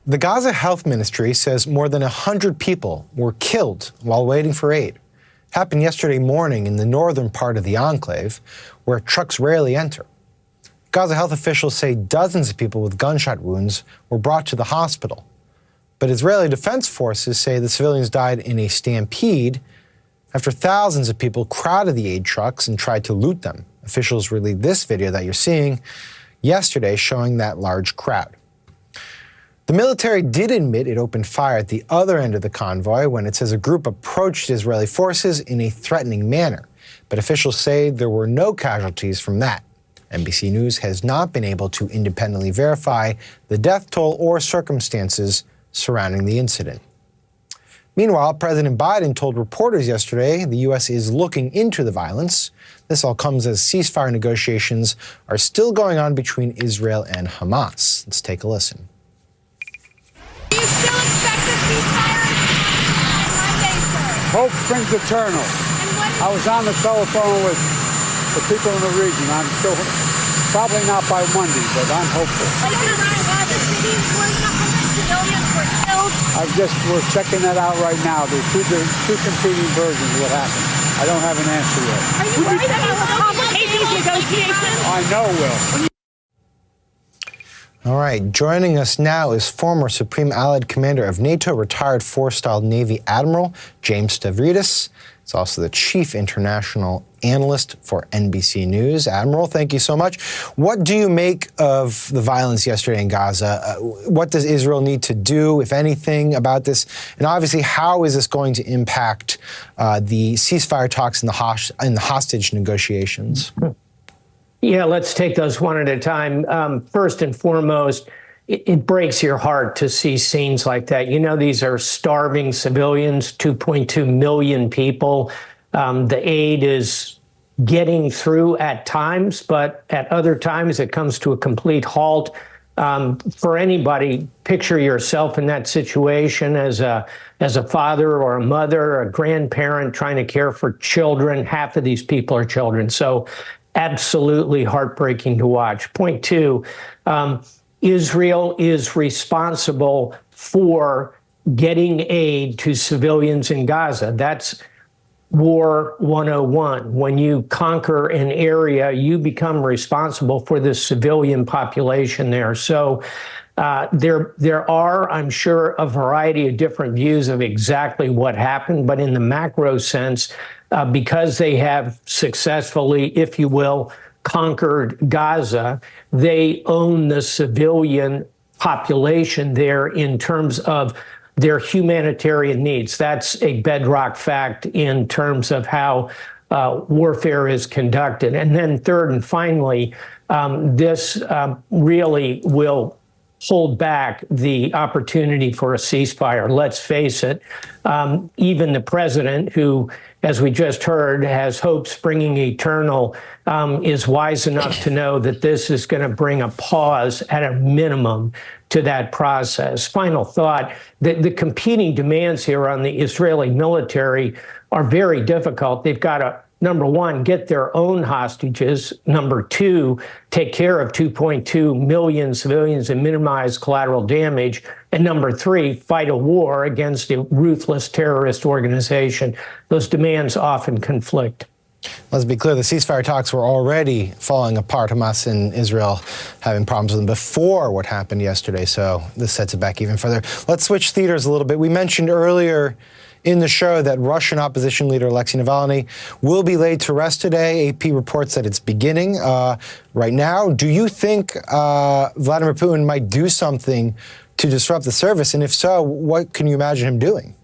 The Gaza Health Ministry says more than 100 people were killed while waiting for aid. It happened yesterday morning in the northern part of the enclave, where trucks rarely enter. Gaza health officials say dozens of people with gunshot wounds were brought to the hospital. But Israeli defense forces say the civilians died in a stampede after thousands of people crowded the aid trucks and tried to loot them. Officials released this video that you're seeing yesterday showing that large crowd. The military did admit it opened fire at the other end of the convoy when it says a group approached Israeli forces in a threatening manner. But officials say there were no casualties from that. NBC News has not been able to independently verify the death toll or circumstances surrounding the incident. Meanwhile, President Biden told reporters yesterday the U.S. is looking into the violence. This all comes as ceasefire negotiations are still going on between Israel and Hamas. Let's take a listen. Do you still expect a ceasefire on Monday, sir? Hope springs eternal. I was on the telephone with the people in the region. I'm still, probably not by Monday, but I'm hopeful. Like in the cities where civilians were killed? We're checking that out right now. There's two competing versions of what happened. I don't have an answer yet. Are you worried that it will complicate these negotiations? I know it will. All right, joining us now is former Supreme Allied Commander of NATO, retired four-star Navy Admiral James Stavridis. He's also the Chief International Analyst for NBC News. Admiral, thank you so much. What do you make of the violence yesterday in Gaza? What does Israel need to do, if anything, about this? And obviously, how is this going to impact the ceasefire talks and the hostage negotiations? Yeah, let's take those one at a time. First and foremost, it breaks your heart to see scenes like that. You know, these are starving civilians, 2.2 million people. The aid is getting through at times, but at other times it comes to a complete halt. For anybody, picture yourself in that situation as a father or a mother, a grandparent trying to care for children. Half of these people are children. So absolutely heartbreaking to watch. Point two, Israel is responsible for getting aid to civilians in Gaza. That's War 101. When you conquer an area, you become responsible for the civilian population there. So there are, I'm sure, a variety of different views of exactly what happened, but in the macro sense, because they have successfully, if you will, conquered Gaza, they own the civilian population there in terms of their humanitarian needs. That's a bedrock fact in terms of how warfare is conducted. And then third and finally, this really will hold back the opportunity for a ceasefire. Let's face it, even the president, who, as we just heard, has hope springing eternal, is wise enough to know that this is going to bring a pause at a minimum to that process. Final thought, the competing demands here on the Israeli military are very difficult. They've got to, number one, get their own hostages. Number two, take care of 2.2 million civilians and minimize collateral damage. And number three, fight a war against a ruthless terrorist organization. Those demands often conflict. Let's be clear, the ceasefire talks were already falling apart. Hamas and Israel having problems with them before what happened yesterday, so this sets it back even further. Let's switch theaters a little bit. We mentioned earlier in the show that Russian opposition leader Alexei Navalny will be laid to rest today. AP reports that it's beginning right now. Do you think Vladimir Putin might do something to disrupt the service? And if so, what can you imagine him doing?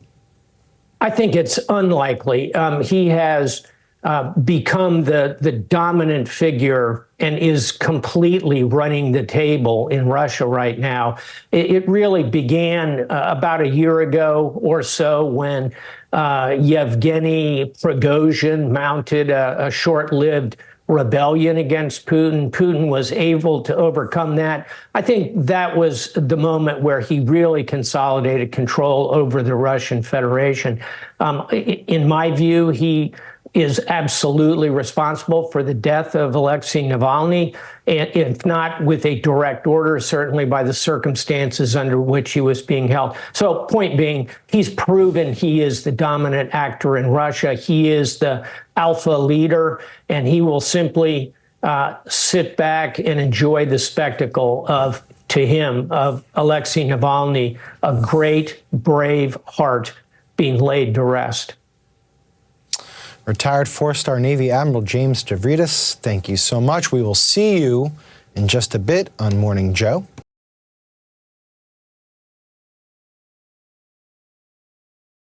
I think it's unlikely. He has become the dominant figure and is completely running the table in Russia right now. It really began about a year ago or so when Yevgeny Prigozhin mounted a short-lived rebellion against Putin. Putin was able to overcome that. I think that was the moment where he really consolidated control over the Russian Federation. In my view, he is absolutely responsible for the death of Alexei Navalny, and if not with a direct order, certainly by the circumstances under which he was being held. So point being, he's proven he is the dominant actor in Russia. He is the alpha leader, and he will simply sit back and enjoy the spectacle of, to him, of Alexei Navalny, a great, brave heart being laid to rest. Retired four-star Navy Admiral James Stavridis, thank you so much. We will see you in just a bit on Morning Joe.